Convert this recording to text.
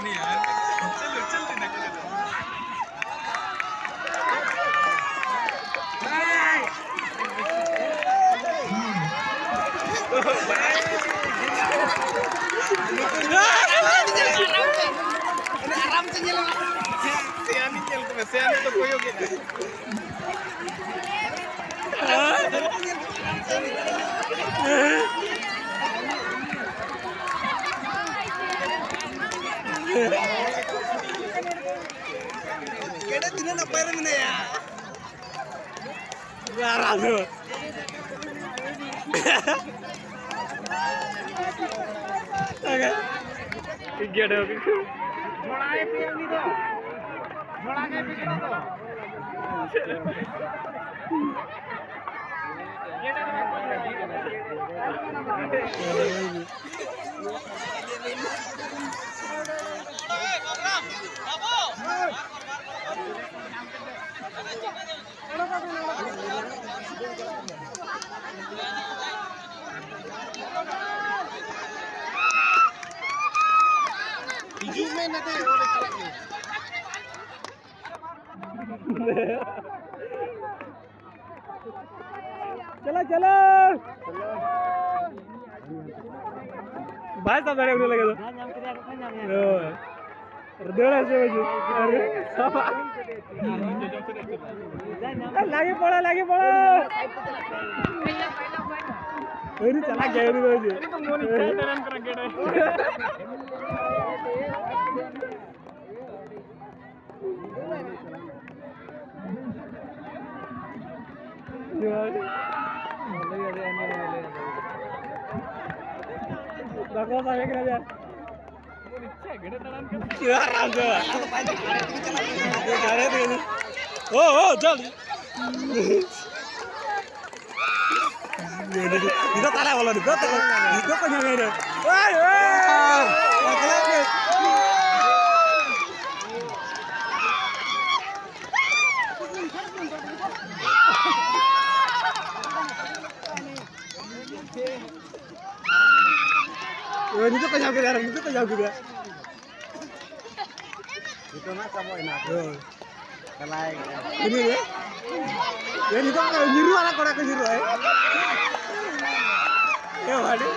नहीं यार, चलो चलते ना करो। आराम से चलो। सियानी चल के सियानी तो कोई होगी ना। केड़ा दिन ना पैर में नहीं यार। यार आजो। ओके। गेट हो गई। थोड़ा है पियंगी तो। थोड़ा के पिकना तो। चलो चलो भाई सब बड़े उड़ने लगे तो देवड़ा से बजे अरे सब लागे पड़ा अरे चला गया रे बजे तो मोनी टर्न कर गेड़ा देखो सारे के राजा यार राजा अरे ओ चल itu tarik bola itu penyangnya oy itu penyangnya itu mah kamu enak kelai ini ya ini kok nyiru anak orang ke nyiru ya waduh